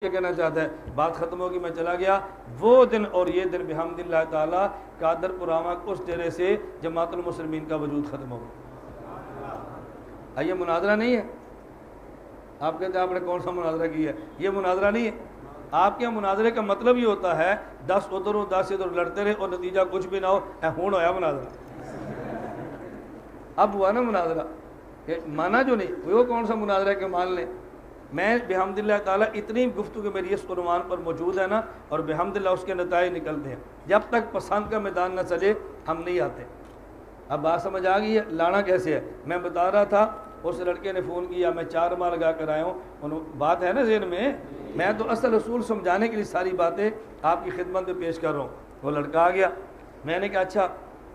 کیا کہنا چاہتا ہے؟ بات ختم ہوگی، میں چلا گیا۔ وہ دن اور یہ دن بحمداللہ تعالیٰ قادر پراما اس ڈیرے سے جماعت المسلمین کا وجود ختم ہوگا۔ یہ مناظرہ نہیں ہے۔ آپ کہتے ہیں آپ نے کون سا مناظرہ کیا ہے؟ یہ مناظرہ نہیں ہے۔ آپ کے مناظرے کا مطلب یہ ہوتا ہے 10 ادھر ہو 10 ادھر لڑتے رہے اور نتیجہ کچھ بھی نہ ہو، ہون ہویا مناظرہ۔ اب ہوا نا مناظرہ، مانا جو نہیں وہ کون سا مناظرہ ہے کہ مان لیں۔ میں بحمداللہ تعالیٰ اتنی گفتگو میری اس عنوان پر موجود ہے نا، اور بحمداللہ اس کے نتائج نکلتے ہیں۔ جب تک پسند کا میدان نہ چلے ہم نہیں آتے۔ اب بات سمجھ آ گئی ہے لانا کیسے ہے؟ میں بتا رہا تھا، اس لڑکے نے فون کیا، میں 4 ماہ لگا کر آیا ہوں۔ بات ہے نا ذہن میں تو اصل اصول سمجھانے کے لیے ساری باتیں آپ کی خدمت میں پیش کر رہا ہوں۔ وہ لڑکا آ گیا، میں نے کہا اچھا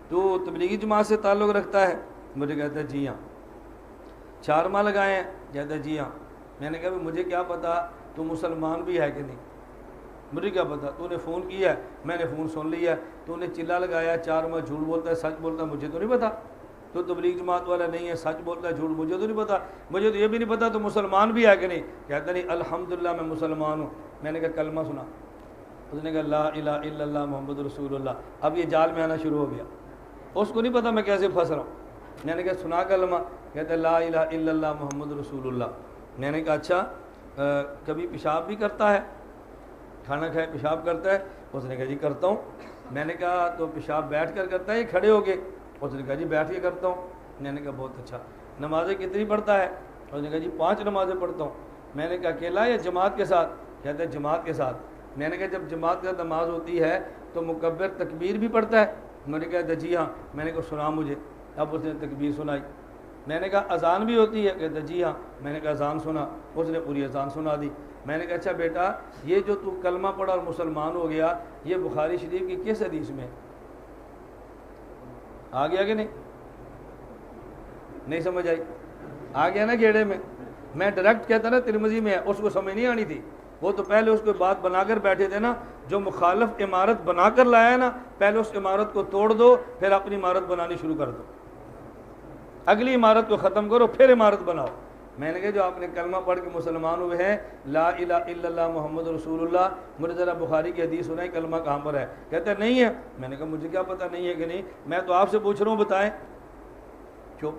تو تبلیغی جماعت سے تعلق رکھتا ہے؟ مجھے کہتا ہے جی ہاں۔ 4 ماہ لگائے ہیں؟ کہتا ہے جی ہاں۔ میں نے کہا مجھے کیا پتا تو مسلمان بھی ہے کہ نہیں، مجھے کیا پتا، تو نے فون کیا ہے، میں نے فون سن لیا ہے، تو نے چلا لگایا 4 ماہ جھوٹ بولتا ہے سچ بولتا ہے، مجھے تو نہیں پتا۔ تو تبلیغ جماعت والا نہیں ہے، سچ بولتا ہے جھوٹ، مجھے تو نہیں پتا۔ مجھے تو یہ بھی نہیں پتا تو مسلمان بھی ہے کہ نہیں۔ کہتا نہیں الحمدللہ میں مسلمان ہوں۔ میں نے کہا کلمہ سنا؟ اس نے کہا لا الہ الا اللہ محمد رسول اللہ۔ اب یہ جال میں آنا شروع ہو گیا، اس کو نہیں پتا میں کیسے پھنس رہا ہوں۔ میں نے کہا سنا کلمہ؟ کہتا ہے لا الہ الا اللہ محمد رسول اللہ۔ میں نے کہا اچھا کبھی پیشاب بھی کرتا ہے؟ کھانا کھائے پیشاب کرتا ہے؟ اس نے کہا جی کرتا ہوں۔ میں نے کہا تو پیشاب بیٹھ کر کرتا ہے یا کھڑے ہو کے؟ اس نے کہا جی بیٹھ کے کرتا ہوں۔ میں نے کہا بہت اچھا۔ نمازیں کتنی پڑھتا ہے؟ اس نے کہا جی 5 نمازیں پڑھتا ہوں۔ میں نے کہا اکیلا یا جماعت کے ساتھ؟ کہتا ہے جماعت کے ساتھ۔ میں نے کہا جب جماعت کے ساتھ نماز ہوتی ہے تو مکبر تکبیر بھی پڑھتا ہے؟ میں نے کہا جی ہاں۔ میں نے کہا سنا مجھے۔ اب اس نے تکبیر سنائی۔ میں نے کہا اذان بھی ہوتی ہے؟ کہتا جی ہاں۔ میں نے کہا اذان سنا۔ اس نے پوری اذان سنا دی۔ میں نے کہا اچھا بیٹا یہ جو تو کلمہ پڑھا اور مسلمان ہو گیا، یہ بخاری شریف کی کس حدیث میں آ گیا کہ نہیں سمجھ آئی؟ آ گیا نا گیڑے میں؟ میں ڈائریکٹ کہتا نا ترمذی میں ہے، اس کو سمجھ نہیں آنی تھی۔ وہ تو پہلے اس کو بات بنا کر بیٹھے تھے نا، جو مخالف عمارت بنا کر لایا ہے نا، پہلے اس عمارت کو توڑ دو پھر اپنی عمارت بنانی شروع کر دو، اگلی عمارت کو ختم کرو پھر عمارت بناؤ۔ میں نے کہا جو آپ نے کلمہ پڑھ کے مسلمان ہوئے ہیں لا الہ الا اللہ محمد رسول اللہ، مجھے ذرا بخاری کی حدیث سنائیں کلمہ کہاں پر ہے؟ کہتا ہے نہیں ہے۔ میں نے کہا مجھے کیا پتہ نہیں ہے کہ نہیں، میں تو آپ سے پوچھ رہا ہوں بتائیں۔ چپ۔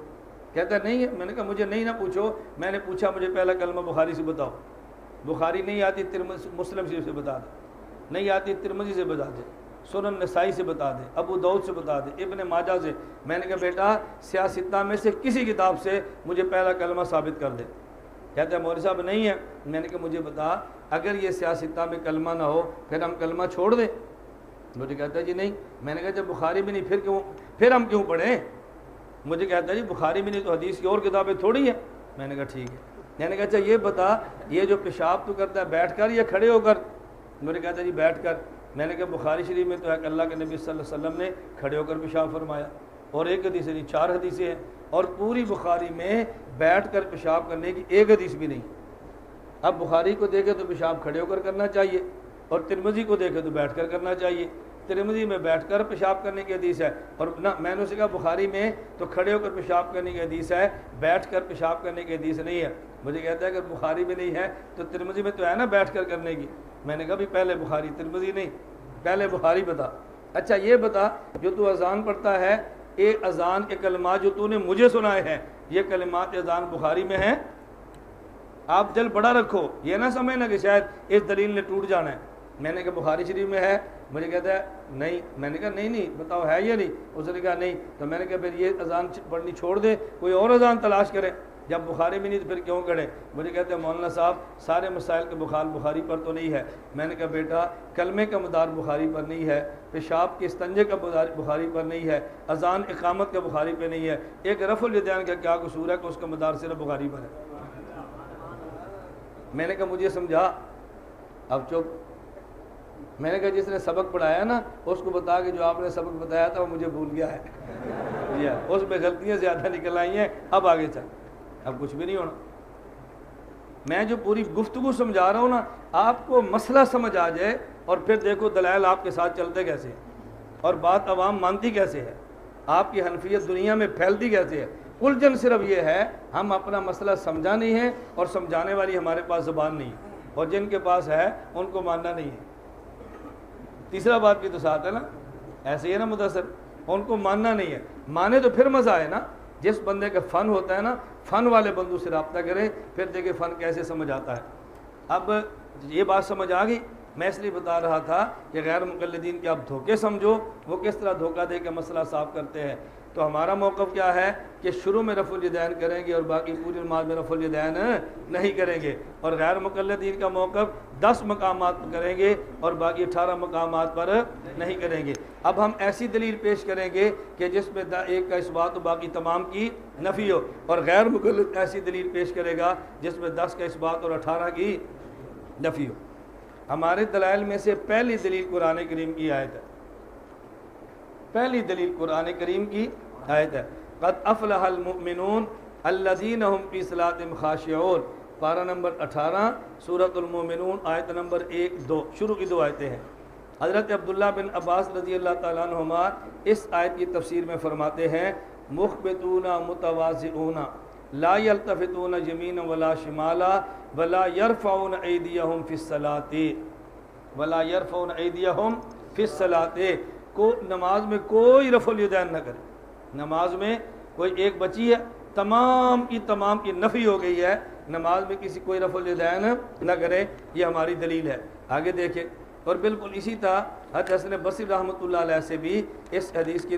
کہتا ہے نہیں ہے۔ میں نے کہا مجھے نہیں نہ پوچھو، میں نے پوچھا مجھے پہلا کلمہ بخاری سے بتاؤ۔ بخاری نہیں آتی مسلم شریف سے بتا دے، نہیں آتی ترمذی سے بتا دے، سنن نسائی سے بتا دے، ابو داؤد سے بتا دے، ابن ماجہ سے۔ میں نے کہا بیٹا سیاستہ میں سے کسی کتاب سے مجھے پہلا کلمہ ثابت کر دے۔ کہتا ہے مولوی صاحب نہیں ہے۔ میں نے کہا مجھے بتا اگر یہ سیاستہ میں کلمہ نہ ہو پھر ہم کلمہ چھوڑ دیں؟ مجھے کہتا ہے جی نہیں۔ میں نے کہا جب بخاری بھی نہیں پھر ہم کیوں پڑھیں؟ مجھے کہتا ہے جی بخاری بھی نہیں تو حدیث کی اور کتابیں تھوڑی ہیں۔ میں نے کہا ٹھیک ہے۔ میں نے کہا اچھا یہ بتا یہ جو پیشاب تو کرتا ہے بیٹھ کر یا کھڑے ہو کر؟ مجھے کہتا ہے جی بیٹھ کر۔ میں نے کہا بخاری شریف میں تو ہے کہ اللہ کے نبی صلی اللہ علیہ وسلم نے کھڑے ہو کر پیشاب فرمایا، اور ایک حدیث نہیں 4 حدیثیں ہیں، اور پوری بخاری میں بیٹھ کر پیشاب کرنے کی ایک حدیث بھی نہیں۔ اب بخاری کو دیکھے تو پیشاب کھڑے ہو کر کرنا چاہیے، اور ترمذی کو دیکھے تو بیٹھ کر کرنا چاہیے۔ ترمذی میں بیٹھ کر پیشاب کرنے کی حدیث ہے، اور نہ میں نے اسے کہا بخاری میں تو کھڑے ہو کر پیشاب کرنے کی حدیث ہے، بیٹھ کر پیشاب کرنے کی حدیث نہیں ہے۔ مجھے کہتا ہے اگر بخاری میں نہیں ہے تو ترمذی میں تو ہے نا بیٹھ کر کرنے کی۔ میں نے کہا بھی پہلے بخاری ترمذی نہیں، پہلے بخاری بتا۔ اچھا یہ بتا جو تو اذان پڑھتا ہے، ایک اذان کے کلمات جو تو نے مجھے سنائے ہیں، یہ کلمات اذان بخاری میں ہیں؟ آپ دل بڑا رکھو، یہ نہ سمجھنا کہ شاید اس دلیل نے ٹوٹ جانا ہے۔ میں نے کہا بخاری شریف میں ہے؟ مجھے کہتا ہے نہیں۔ میں نے کہا نہیں بتاؤ ہے یا نہیں؟ اس نے کہا نہیں۔ تو میں نے کہا پھر یہ اذان پڑھنی چھوڑ دے، کوئی اور اذان تلاش کرے، جب بخاری میں نہیں تو پھر کیوں کرے؟ مجھے کہتے ہیں مولانا صاحب سارے مسائل کے بخاری پر تو نہیں ہے۔ میں نے کہا بیٹا کلمے کا مدار بخاری پر نہیں ہے، پیشاب کے استنجے کا بخاری پر نہیں ہے، اذان اقامت کا بخاری پہ نہیں ہے، ایک رفع الیدین کا کیا قصور ہے کہ اس کا مدار صرف بخاری پر ہے؟ میں نے کہا مجھے سمجھا۔ اب چپ۔ میں نے کہا جس نے سبق پڑھایا نا اس کو بتا کہ جو آپ نے سبق بتایا تھا وہ مجھے بھول گیا ہے، اس میں غلطیاں زیادہ نکل آئی ہیں، اب آگے چل، اب کچھ بھی نہیں ہونا۔ میں جو پوری گفتگو سمجھا رہا ہوں نا، آپ کو مسئلہ سمجھ آ جائے اور پھر دیکھو دلائل آپ کے ساتھ چلتے کیسے ہیں اور بات عوام مانتی کیسے ہے، آپ کی حنفیت دنیا میں پھیلتی کیسے ہے۔ الجھن صرف یہ ہے ہم اپنا مسئلہ سمجھا نہیں ہے اور سمجھانے والی ہمارے پاس زبان نہیں ہے۔ اور جن کے پاس ہے ان کو ماننا نہیں ہے۔ تیسرا بات بھی تو ساتھ ہے نا، ایسے ہی ہے نا مدثر، ان کو ماننا نہیں ہے، مانے تو پھر مزہ آئے نا۔ جس بندے کا فن ہوتا ہے نا، فن والے بندوں سے رابطہ کریں، پھر دیکھیں فن کیسے سمجھ آتا ہے۔ اب یہ بات سمجھ آ گئی، میں اس لیے بتا رہا تھا کہ غیر مقلدین کے آپ دھوکے سمجھو، وہ کس طرح دھوکہ دے کے مسئلہ صاف کرتے ہیں۔ تو ہمارا موقف کیا ہے کہ شروع میں رفع الیدین کریں گے اور باقی پوری نماز میں رفع الیدین نہیں کریں گے، اور غیر مقلدین کا موقف 10 مقامات پر کریں گے اور باقی 18 مقامات پر نہیں کریں گے۔ اب ہم ایسی دلیل پیش کریں گے کہ جس میں ایک کا اثبات و باقی تمام کی نفی ہو، اور غیر مقلد ایسی دلیل پیش کرے گا جس میں 10 کا اثبات اور 18 کی نفی ہو۔ ہمارے دلائل میں سے پہلی دلیل قرآن کریم کی آیت ہے، پہلی دلیل قرآن کریم کی آیت ہے، قد افلح المؤمنون الذین هم فی صلاتہم خاشعون، پارہ نمبر 18 سورۃ المؤمنون آیت نمبر 1-2، شروع کی 2 آیتیں ہیں۔ حضرت عبداللہ بن عباس رضی اللہ تعالیٰ عنہما اس آیت کی تفسیر میں فرماتے ہیں، مخبتون متواضعون لا یلتفتون یمینا ولا شمالا ولا یرفعون ایدیہم فی الصلاۃ ولا یرفعون ایدیہم فی الصلاۃ، کو نماز میں کوئی رفع الیدین نہ کرے۔ نماز میں کوئی ایک بچی ہے، تمام کی نفی ہو گئی ہے، نماز میں کسی کوئی رفع الیدین نہ کرے، یہ ہماری دلیل ہے۔ آگے دیکھیں، اور بالکل اسی طرح حضرت حسن بصری رحمۃ اللہ علیہ سے بھی اس حدیث کی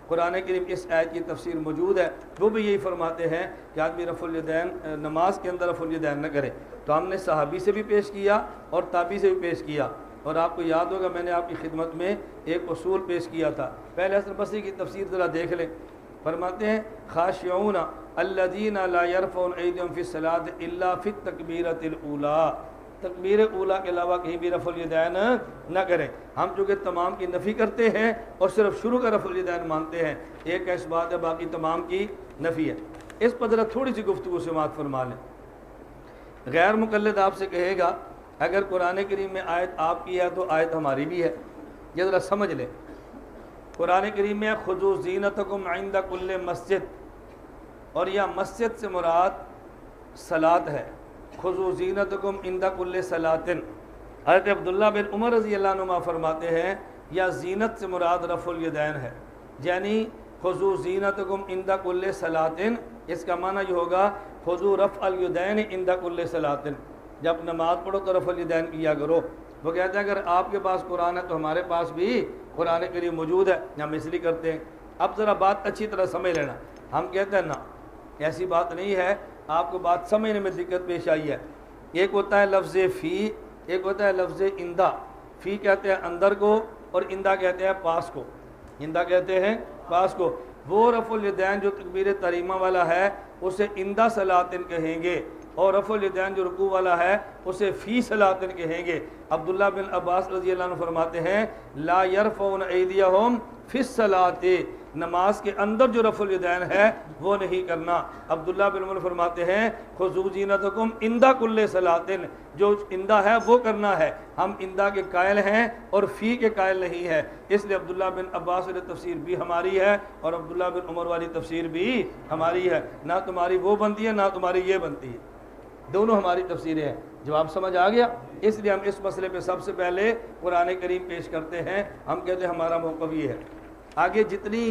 قرآن کریم اس آیت کی تفسیر موجود ہے، وہ بھی یہی فرماتے ہیں کہ آدمی رفع الیدین نماز کے اندر رفع الیدین نہ کرے۔ تو ہم نے صحابی سے بھی پیش کیا اور تابعی سے بھی پیش کیا، اور آپ کو یاد ہوگا میں نے آپ کی خدمت میں ایک اصول پیش کیا تھا۔ پہلے حسن بصری کی تفسیر ذرا دیکھ لیں، فرماتے ہیں خاشعون الذین لا یرفعون ایدیہم فی الصلاۃ الا فی التکبیرۃ الاولیٰ، تکبیر اولیٰ کے علاوہ کہیں بھی رفع الیدین نہ کریں۔ ہم چونکہ تمام کی نفی کرتے ہیں اور صرف شروع کا رفع الیدین مانتے ہیں، ایک کا اثبات ہے باقی تمام کی نفی ہے۔ اس پر ذرا تھوڑی سی گفتگو سماعت فرما لیں۔ غیر مقلد آپ سے کہے گا اگر قرآن کریم میں آیت آپ کی ہے تو آیت ہماری بھی ہے، یہ ذرا سمجھ لیں۔ قرآن کریم میں خذوا زینتکم عند کل مسجد، اور یہ مسجد سے مراد صلاۃ ہے، خذوا زینتکم عند کل صلاۃ۔ حضرت عبداللہ بن عمر رضی اللہ عنہما فرماتے ہیں یا زینت سے مراد رفع الیدین ہے، یعنی خذوا زینتکم عند کل صلاۃ، اس کا معنی یہ ہوگا خذوا رفع الیدین عند کل صلاۃ، جب نماز پڑھو تو رفع الیدین کیا کرو۔ وہ کہتے ہیں اگر آپ کے پاس قرآن ہے تو ہمارے پاس بھی قرآن کریم موجود ہے، ہم اس لیے کرتے ہیں۔ اب ذرا بات اچھی طرح سمجھ لینا، ہم کہتے ہیں نا ایسی بات نہیں ہے، آپ کو بات سمجھنے میں دقت پیش آئی ہے۔ ایک ہوتا ہے لفظ فی، ایک ہوتا ہے لفظ اندہ۔ فی کہتے ہیں اندر کو اور اندہ کہتے ہیں پاس کو، اندہ کہتے ہیں پاس کو۔ وہ رفع الیدین جو تکبیر تحریمہ والا ہے اسے اندہ صلاۃ کہیں گے، اور رفع الیدین جو رکوع والا ہے اسے فی صلاۃ کہیں گے۔ عبداللہ بن عباس رضی اللہ عنہ فرماتے ہیں لا یرفعون ایدیہم فی الصلاۃ، نماز کے اندر جو رفع الیدین ہے وہ نہیں کرنا۔ عبداللہ بن عمر فرماتے ہیں خذوا زینتکم عند کل صلاۃ، جو اندہ ہے وہ کرنا ہے، ہم اندہ کے قائل ہیں اور فی کے قائل نہیں ہے، اس لیے عبداللہ بن عباس والی تفسیر بھی ہماری ہے اور عبداللہ بن عمر والی تفسیر بھی ہماری ہے، نہ تمہاری وہ بنتی ہے نہ تمہاری یہ بنتی ہے، دونوں ہماری تفسیریں ہیں۔ جواب سمجھ آ گیا؟ اس لیے ہم اس مسئلے پہ سب سے پہلے قرآن کریم پیش کرتے ہیں، ہم کہتے ہیں ہمارا موقف یہ ہے۔ آگے جتنی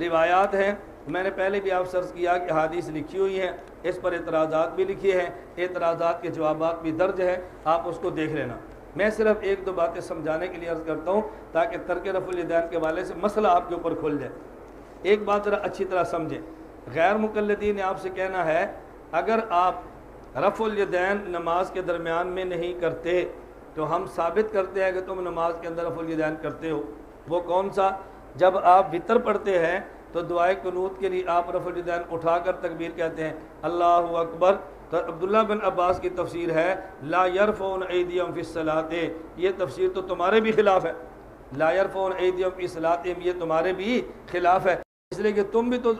روایات ہیں میں نے پہلے بھی آپ سرچ کیا کہ حدیث لکھی ہوئی ہیں، اس پر اعتراضات بھی لکھے ہیں، اعتراضات کے جوابات بھی درج ہیں، آپ اس کو دیکھ لینا۔ میں صرف 1-2 باتیں سمجھانے کے لیے عرض کرتا ہوں تاکہ ترک رفع الیدین کے حوالے سے مسئلہ آپ کے اوپر کھل جائے۔ ایک بات ذرا اچھی طرح سمجھیں، غیر مقلدین نے آپ سے کہنا ہے اگر آپ رفع الیدین نماز کے درمیان میں نہیں کرتے تو ہم ثابت کرتے ہیں کہ تم نماز کے اندر رفع الیدین کرتے ہو۔ وہ کون سا؟ جب آپ وطر پڑھتے ہیں تو دعائے قنوت کے لیے آپ رفع الیدین اٹھا کر تکبیر کہتے ہیں اللہ اکبر، تو عبداللہ بن عباس کی تفسیر ہے لا یرفعون ایدیہم فی الصلاۃ، یہ تفسیر تو تمہارے بھی خلاف ہے، لا یرفعون ایدیہم فی الصلاۃ یہ تمہارے بھی خلاف ہے، اس لیے کہ تم بھی تو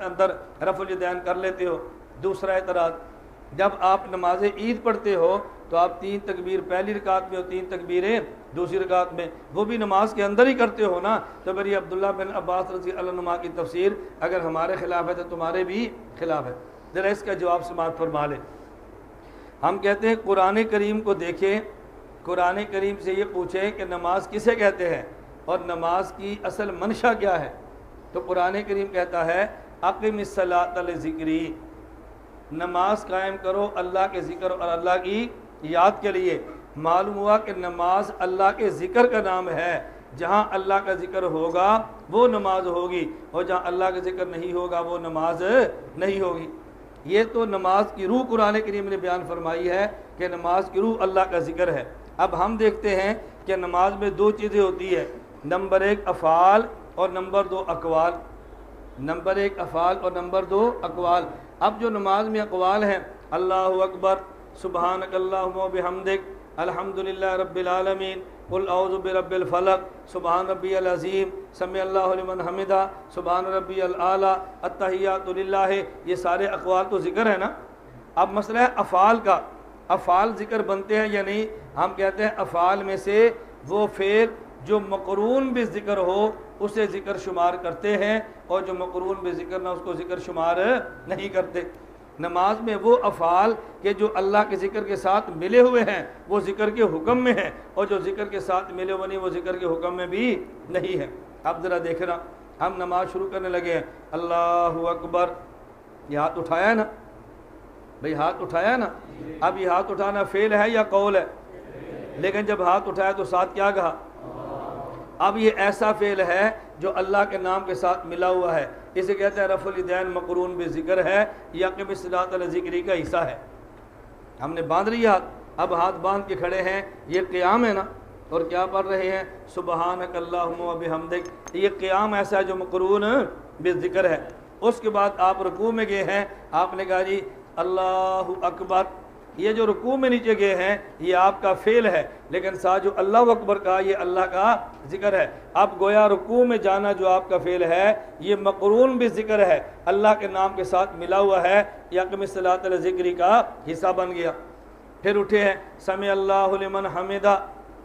اندر رفع الیدین کر لیتے ہو۔ دوسرا اعتراض، جب آپ نماز عید پڑھتے ہو تو آپ 3 تکبیر پہلی رکعت میں اور 3 تکبیریں دوسری رکعت میں، وہ بھی نماز کے اندر ہی کرتے ہو نا، تو پھر یہ عبداللہ بن عباس رضی اللہ عنہما کی تفسیر اگر ہمارے خلاف ہے تو تمہارے بھی خلاف ہے۔ ذرا اس کا جواب سماعت فرما لیں۔ ہم کہتے ہیں قرآن کریم کو دیکھیں، قرآن کریم سے یہ پوچھیں کہ نماز کسے کہتے ہیں اور نماز کی اصل منشا کیا ہے، تو قرآن کریم کہتا ہے اقم الصلاۃ لذکری، نماز قائم کرو اللہ کے ذکر اور اللہ کی یاد کے لیے۔ معلوم ہوا کہ نماز اللہ کے ذکر کا نام ہے، جہاں اللہ کا ذکر ہوگا وہ نماز ہوگی، اور جہاں اللہ کا ذکر نہیں ہوگا وہ نماز نہیں ہوگی۔ یہ تو نماز کی روح قرآن کریم نے بیان فرمائی ہے کہ نماز کی روح اللہ کا ذکر ہے۔ اب ہم دیکھتے ہیں کہ نماز میں دو چیزیں ہوتی ہے، نمبر ایک افعال اور نمبر دو اقوال، نمبر ایک افعال اور نمبر دو اقوال۔ اب جو نماز میں اقوال ہیں، اللہ اکبر، سبحانک اللہم و بحمدک، الحمدللہ رب العالمین، قل اعوذ برب الفلق، سبحان ربی العظیم، سمع اللہ لمن حمدہ، سبحان ربی الاعلیٰ، التحیات للہ، یہ سارے اقوال تو ذکر ہے نا۔ اب مسئلہ ہے افعال کا، افعال ذکر بنتے ہیں یا نہیں؟ ہم کہتے ہیں افعال میں سے وہ فعل جو مقرون بالذکر ہو اسے ذکر شمار کرتے ہیں، اور جو مقرون بالذکر نہ اس کو ذکر شمار نہیں کرتے۔ نماز میں وہ افعال کہ جو اللہ کے ذکر کے ساتھ ملے ہوئے ہیں وہ ذکر کے حکم میں ہیں، اور جو ذکر کے ساتھ ملے ہوئے نہیں وہ ذکر کے حکم میں بھی نہیں ہے۔ اب ذرا دیکھنا، ہم نماز شروع کرنے لگے ہیں، اللہ اکبر، یہ ہاتھ اٹھایا ہے نا بھئی، ہاتھ اٹھایا ہے نا۔ اب یہ ہاتھ اٹھانا فعل ہے یا قول ہے؟ لیکن جب ہاتھ اٹھایا تو ساتھ کیا کہا؟ اب یہ ایسا فعل ہے جو اللہ کے نام کے ساتھ ملا ہوا ہے، اسے کہتے ہیں رفع الیدین مقرون بذکر ہے، یا اقم الصلاۃ لذکری کا حصہ ہے۔ ہم نے باندھ لیا ہاتھ، اب ہاتھ باندھ کے کھڑے ہیں، یہ قیام ہے نا، اور کیا پڑھ رہے ہیں؟ سبحانک اللہم و بحمدک، یہ قیام ایسا ہے جو مقرون بذکر ہے۔ اس کے بعد آپ رکوع میں گئے ہیں، آپ نے کہا جی اللہ اکبر، یہ جو رکوع میں نیچے گئے ہیں یہ آپ کا فعل ہے، لیکن ساتھ جو اللہ اکبر کا یہ اللہ کا ذکر ہے۔ اب گویا رکوع میں جانا جو آپ کا فعل ہے یہ مقرون بھی ذکر ہے، اللہ کے نام کے ساتھ ملا ہوا ہے، یا اقم الصلاۃ لذکری کا حصہ بن گیا۔ پھر اٹھے ہیں، سمع اللہ لمن حمدہ،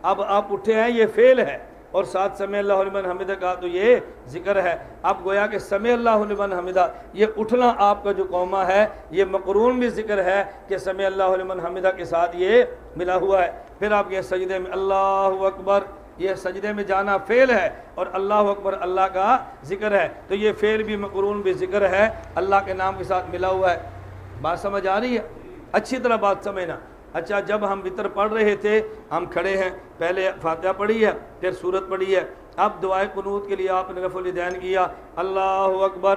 اب آپ اٹھے ہیں یہ فعل ہے، اور ساتھ سمع اللہ لمن حمدہ کا تو یہ ذکر ہے۔ اب گویا کہ سمع اللہ لمن حمدہ، یہ اٹھنا آپ کا جو قومہ ہے یہ مقرون بھی ذکر ہے کہ سمع اللہ لمن حمدہ کے ساتھ یہ ملا ہوا ہے۔ پھر آپ یہ سجدے میں اللہ اکبر، یہ سجدے میں جانا فعل ہے، اور اللہ اکبر اللہ کا ذکر ہے، تو یہ فعل بھی مقرون بھی ذکر ہے، اللہ کے نام کے ساتھ ملا ہوا ہے۔ بات سمجھ آ رہی ہے؟ اچھی طرح بات سمجھنا۔ اچھا، جب ہم وتر پڑھ رہے تھے ہم کھڑے ہیں، پہلے فاتحہ پڑھی ہے، پھر سورت پڑھی ہے، اب دعائے قنوت کے لیے آپ نے رفع الیدین کیا، اللہ اکبر،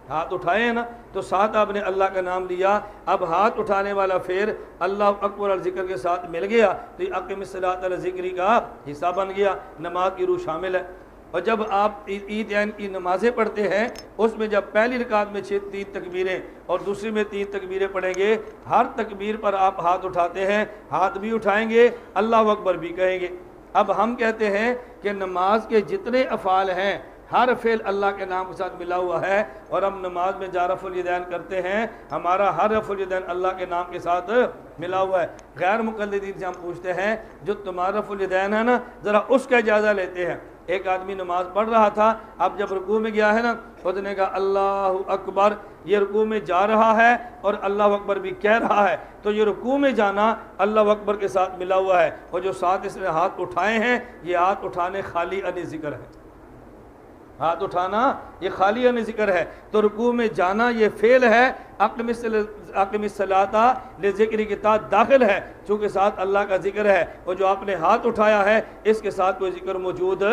ہاتھ اٹھائے ہیں نا، تو ساتھ آپ نے اللہ کا نام لیا۔ اب ہاتھ اٹھانے والا فعل اللہ اکبر اور ذکر کے ساتھ مل گیا تو یہ اقم الصلاۃ لذکری کا حصہ بن گیا، نماز کی روح شامل ہے۔ اور جب آپ عیدین کی نمازیں پڑھتے ہیں اس میں جب پہلی رکعت میں 3 تکبیریں اور دوسری میں 3 تکبیریں پڑھیں گے، ہر تکبیر پر آپ ہاتھ اٹھاتے ہیں، ہاتھ بھی اٹھائیں گے، اللہ اکبر بھی کہیں گے۔ اب ہم کہتے ہیں کہ نماز کے جتنے افعال ہیں ہر فعل اللہ کے نام کے ساتھ ملا ہوا ہے، اور ہم نماز میں جا رفع الیدین کرتے ہیں، ہمارا ہر رفع الیدین اللہ کے نام کے ساتھ ملا ہوا ہے۔ غیر مقلدین سے ہم پوچھتے ہیں جو تمہارا رفع الیدین ہے نا، ذرا اس کا اجازہ لیتے ہیں۔ ایک آدمی نماز پڑھ رہا تھا، اب جب رکوع میں گیا ہے نا، اس نے کہا اللہ اکبر، یہ رکوع میں جا رہا ہے اور اللہ اکبر بھی کہہ رہا ہے، تو یہ رکوع میں جانا اللہ اکبر کے ساتھ ملا ہوا ہے، اور جو ساتھ اس نے ہاتھ اٹھائے ہیں یہ ہاتھ اٹھانے خالی ان ذکر ہے، ہاتھ اٹھانا یہ خالی ان ذکر ہے۔ تو رکوع میں جانا یہ فعل ہے، اقم الصلاۃ لذکری کے تحت داخل ہے، چونکہ ساتھ اللہ کا ذکر ہے، اور جو آپ نے ہاتھ اٹھایا ہے اس کے ساتھ کوئی ذکر موجود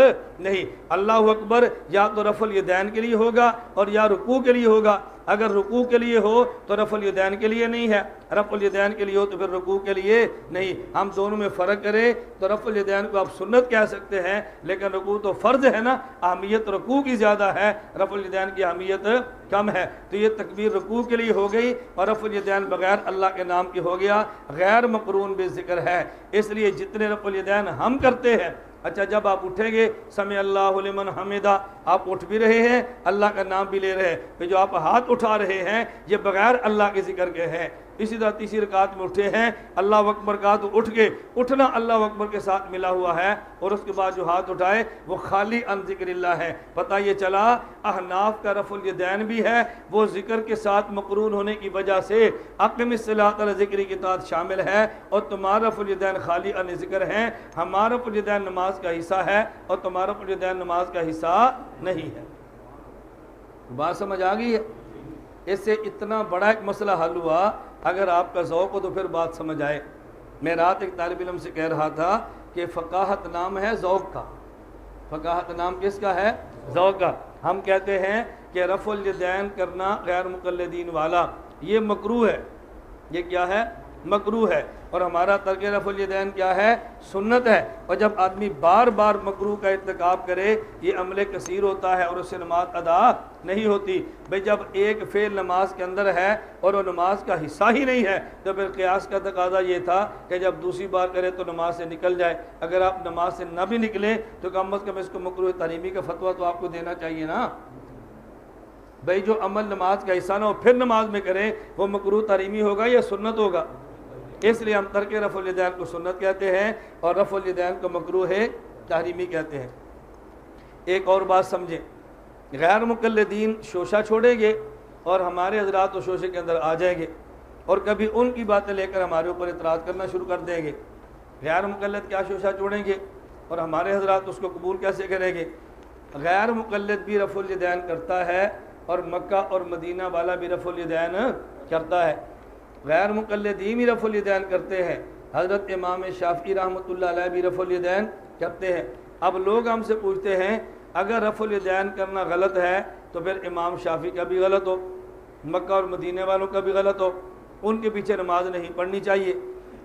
نہیں۔ اللہ اکبر یا تو رفع الیدین کے لیے ہوگا اور یا رکوع کے لیے ہوگا۔ اگر رکوع کے لیے ہو تو رفع الیدین کے لیے نہیں ہے، رفع الیدین کے لیے ہو تو پھر رکوع کے لیے نہیں۔ ہم دونوں میں فرق کریں تو رفع الیدین کو آپ سنت کہہ سکتے ہیں، لیکن رکوع تو فرض ہے نا، اہمیت رکوع کی زیادہ ہے، رفع الیدین کی اہمیت کم ہے۔ تو یہ تکبیر رکوع کے لیے ہو گئی، اور رفع الیدین بغیر اللہ کے نام کی ہو گیا، غیر مقرون بالذکر ہے۔ اس لیے جتنے رفع الیدین ہم کرتے ہیں، اچھا جب آپ اٹھیں گے سمع اللہ لمن حمدہ، آپ اٹھ بھی رہے ہیں، اللہ کا نام بھی لے رہے ہیں، کہ جو آپ ہاتھ اٹھا رہے ہیں یہ بغیر اللہ کے ذکر کے ہیں۔ اسی طرح تیسری رکعت میں اٹھے ہیں اللہ اکبر کہا تو اٹھ گئے، اٹھنا اللہ اکبر کے ساتھ ملا ہوا ہے، اور اس کے بعد جو ہاتھ اٹھائے وہ خالی عن ذکر اللہ ہے۔ پتہ یہ چلا احناف کا رفع الیدین بھی ہے، وہ ذکر کے ساتھ مقرون ہونے کی وجہ سے اقم الصلاۃ علی ذکری کے تحت شامل ہے، اور تمہارا رفع الیدین خالی عن ذکر ہے۔ ہمارا رفع الیدین نماز کا حصہ ہے اور تمہارا رفع الیدین نماز کا حصہ نہیں ہے۔ بات سمجھ آ گئی ہے؟ اس سے اتنا بڑا ایک مسئلہ حل ہوا۔ اگر آپ کا ذوق ہو تو پھر بات سمجھ آئے۔ میں رات ایک طالب علم سے کہہ رہا تھا کہ فقاہت نام ہے ذوق کا۔ فقاہت نام کس کا ہے؟ ذوق کا۔ ہم کہتے ہیں کہ رفع الیدین کرنا غیر مقلدین والا یہ مکروہ ہے۔ یہ کیا ہے؟ مکروہ ہے۔ اور ہمارا ترک رفع الیدین کیا ہے؟ سنت ہے۔ اور جب آدمی بار بار مکروہ کا ارتکاب کرے یہ عمل کثیر ہوتا ہے اور اس سے نماز ادا نہیں ہوتی۔ بھئی جب ایک فعل نماز کے اندر ہے اور وہ نماز کا حصہ ہی نہیں ہے تو پھر قیاس کا تقاضا یہ تھا کہ جب دوسری بار کرے تو نماز سے نکل جائے۔ اگر آپ نماز سے نہ بھی نکلیں تو کم از کم اس کو مکروہ تحریمی کا فتویٰ تو آپ کو دینا چاہیے نا۔ بھئی جو عمل نماز کا حصہ نہ ہو پھر نماز میں کریں وہ مکروہ تحریمی ہوگا یا سنت ہوگا؟ اس لیے ہم ترک رفع الیدین کو سنت کہتے ہیں اور رفع الیدین کو مکروہ تحریمی کہتے ہیں۔ ایک اور بات سمجھیں، غیر مقلدین شوشہ چھوڑیں گے اور ہمارے حضرات اس شوشے کے اندر آ جائیں گے اور کبھی ان کی باتیں لے کر ہمارے اوپر اعتراض کرنا شروع کر دیں گے۔ غیر مقلد کیا شوشہ چھوڑیں گے اور ہمارے حضرات اس کو قبول کیسے کریں گے؟ غیر مقلد بھی رفع الیدین کرتا ہے اور مکہ اور مدینہ والا بھی رفع الیدین کرتا ہے۔ غیر مقلدین بھی رفع الیدین کرتے ہیں، حضرت امام شافعی رحمۃ اللہ علیہ بھی رفع الیدین کرتے ہیں۔ اب لوگ ہم سے پوچھتے ہیں اگر رفع الیدین کرنا غلط ہے تو پھر امام شافعی کا بھی غلط ہو، مکہ اور مدینہ والوں کا بھی غلط ہو، ان کے پیچھے نماز نہیں پڑھنی چاہیے،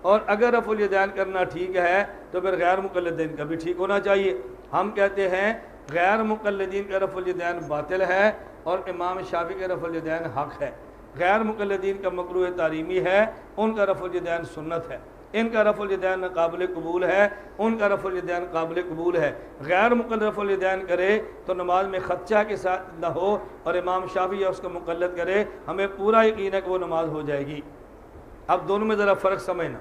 اور اگر رفع الیدین کرنا ٹھیک ہے تو پھر غیر مقلدین کا بھی ٹھیک ہونا چاہیے۔ ہم کہتے ہیں غیر مقلدین کا رفع الیدین باطل ہے اور امام شافعی کا رفع الیدین حق ہے۔ غیر مقلدین کا مکروہ تحریمی ہے، ان کا رفع الیدین سنت ہے، ان کا رفع الیدین قابل قبول ہے، ان کا رفع الیدین قابل قبول ہے۔ غیر مقلد رفع الیدین کرے تو نماز میں خدشہ کے ساتھ نہ ہو اور امام شافعی اس کو مقلد کرے، ہمیں پورا یقین ہے کہ وہ نماز ہو جائے گی۔ اب دونوں میں ذرا فرق سمجھنا،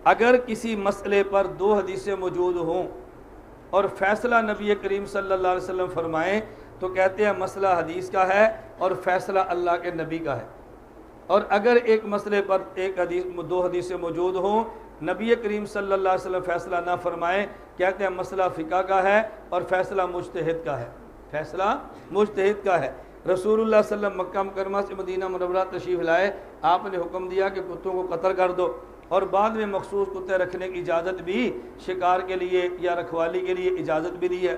اگر کسی مسئلے پر دو حدیثیں موجود ہوں اور فیصلہ نبی کریم صلی اللہ علیہ وسلم فرمائیں تو کہتے ہیں مسئلہ حدیث کا ہے اور فیصلہ اللہ کے نبی کا ہے۔ اور اگر ایک مسئلے پر دو حدیثیں موجود ہوں، نبی کریم صلی اللہ علیہ وسلم فیصلہ نہ فرمائیں، کہتے ہیں مسئلہ فقہ کا ہے اور فیصلہ مجتہد کا ہے، فیصلہ مجتہد کا ہے۔ رسول اللہ صلی اللہ علیہ وسلم مکہ مکرمہ سے مدینہ منورہ تشریف لائے، آپ نے حکم دیا کہ کتوں کو قتل کر دو، اور بعد میں مخصوص کتے رکھنے کی اجازت بھی شکار کے لیے یا رکھوالی کے لیے اجازت بھی دی ہے۔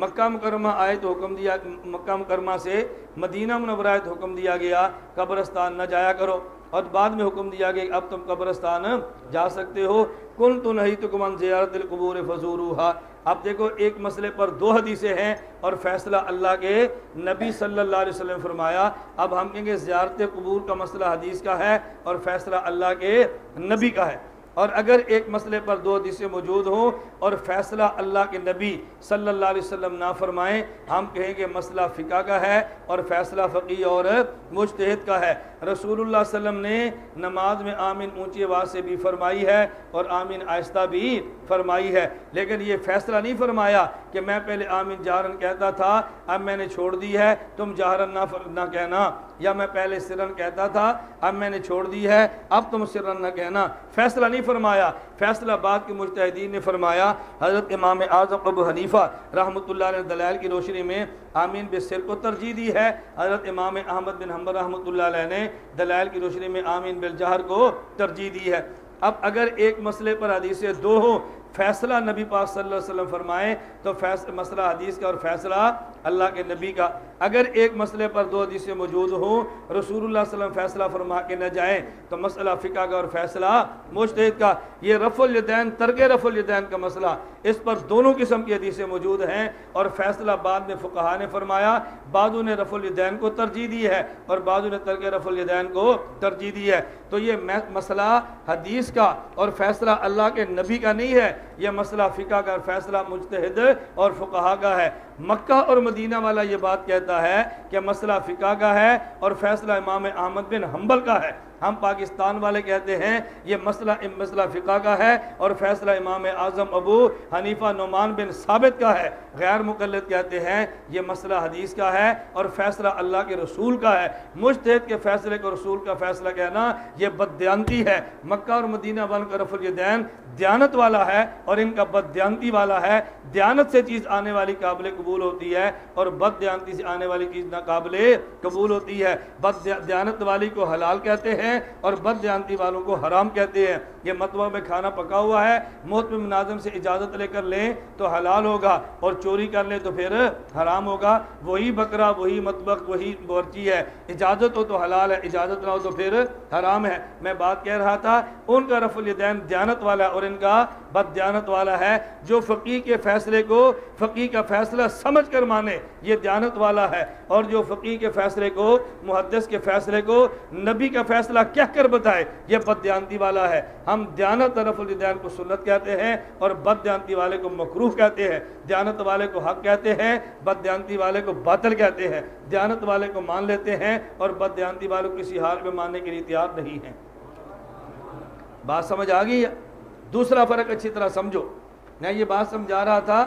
مکہ مکرمہ آئے تو حکم دیا، مکہ مکرمہ سے مدینہ منورہ آئے تو حکم دیا گیا قبرستان نہ جایا کرو، اور بعد میں حکم دیا گیا کہ اب تم قبرستان جا سکتے ہو۔ کنت نہیتکم عن زیارت القبور فزوروہا۔ اب دیکھو ایک مسئلے پر دو حدیثیں ہیں اور فیصلہ اللہ کے نبی صلی اللہ علیہ وسلم فرمایا۔ اب ہم کہیں گے زیارت قبور کا مسئلہ حدیث کا ہے اور فیصلہ اللہ کے نبی کا ہے۔ اور اگر ایک مسئلے پر دو حدیثیں موجود ہوں اور فیصلہ اللہ کے نبی صلی اللہ علیہ وسلم نہ فرمائیں، ہم کہیں گے مسئلہ فقہ کا ہے اور فیصلہ فقی اور مجتہد کا ہے۔ رسول اللہ صلی اللہ علیہ وسلم نے نماز میں آمین اونچی آواز سے بھی فرمائی ہے اور آمین آہستہ بھی فرمائی ہے، لیکن یہ فیصلہ نہیں فرمایا کہ میں پہلے آمین جہرن کہتا تھا اب میں نے چھوڑ دی ہے تم جہرن نہ کہنا، یا میں پہلے سرن کہتا تھا اب میں نے چھوڑ دی ہے اب تم سرن نہ کہنا۔ فیصلہ نہیں فرمایا، فیصلہ بعد کے مجتہدین نے فرمایا۔ حضرت امام اعظم ابو حنیفہ رحمۃ اللہ علیہ نے دلائل کی روشنی میں آمین بالسر کو ترجیح دی ہے، حضرت امام احمد بن حنبل رحمۃ اللہ علیہ نے دلائل کی روشنی میں آمین بالجہر کو ترجیح دی ہے۔ اب اگر ایک مسئلے پر حدیثیں دو ہوں، فیصلہ نبی پاک صلی اللہ علیہ وسلم فرمائیں تو مسئلہ حدیث کا اور فیصلہ اللہ کے نبی کا۔ اگر ایک مسئلے پر دو حدیثیں موجود ہوں، رسول اللہ صلی اللہ علیہ وسلم فیصلہ فرما کے نہ جائیں تو مسئلہ فقہ کا اور فیصلہ مجتہد کا۔ یہ رفع الیدین، ترک رفع الیدین کا مسئلہ، اس پر دونوں قسم کی حدیثیں موجود ہیں اور فیصلہ بعد میں فقہا نے فرمایا، بعضوں نے رفع الیدین کو ترجیح دی ہے اور بعضوں نے ترک رفع الیدین کو ترجیح دی ہے۔ تو یہ مسئلہ حدیث کا اور فیصلہ اللہ کے نبی کا نہیں ہے، یہ مسئلہ فقہ کا اور فیصلہ مجتہد اور فقہا کا ہے۔ مکہ اور مدینہ والا یہ بات کہتا ہے کہ مسئلہ فقہ کا ہے اور فیصلہ امام احمد بن حنبل کا ہے، ہم پاکستان والے کہتے ہیں یہ مسئلہ فقہ کا ہے اور فیصلہ امام اعظم ابو حنیفہ نعمان بن ثابت کا ہے. غیر مقلد کہتے ہیں یہ مسئلہ حدیث کا ہے اور فیصلہ اللہ کے رسول کا ہے. مجتہد کے فیصلے کو رسول کا فیصلہ کہنا یہ بددیانتی ہے. مکہ اور مدینہ والوں کا رفع الیدین دیانت والا ہے اور ان کا بددیانتی والا ہے. دیانت سے چیز آنے والی قابل قبول ہوتی ہے اور بددیانتی سے آنے والی چیز ناقابل قبول ہوتی ہے. دیانت والی کو حلال کہتے ہیں اور بددیانتی والوں کو حرام کہتے ہیں. یہ مطبخ میں کھانا پکا ہوا ہے، محتمم ناظم سے اجازت لے کر لیں تو حلال ہوگا اور چوری کر لیں تو پھر حرام ہوگا. وہی بکرا، وہی مطبخ، وہی بورچی ہے. اجازت ہو تو حلال ہے، اجازت نہ ہو تو پھر حرام ہے. میں بات کہہ رہا تھا ان کا رفع الیدین دیانت والا اور ان کا بد دیانت والا ہے. جو فقیہ کے فیصلے کو فقیہ کا فیصلہ سمجھ کر مانے یہ دیانت والا ہے، اور جو فقیہ کے فیصلے کو، محدث کے فیصلے کو نبی کا فیصلہ کہہ کر بتائے یہ بد دیانتی والا ہے. ہم دیانت رفع الیدین کو سنت کہتے ہیں اور بد دیانتی والے کو مکروہ کہتے ہیں. دیانت والے کو حق کہتے ہیں، بد دیانتی والے کو باطل کہتے ہیں. دیانت والے کو مان لیتے ہیں اور بد دیانتی والے کو کسی حال میں ماننے کے لیے تیار نہیں ہیں. بات سمجھ آ گئی ہے؟ دوسرا فرق اچھی طرح سمجھو. میں یہ بات سمجھا رہا تھا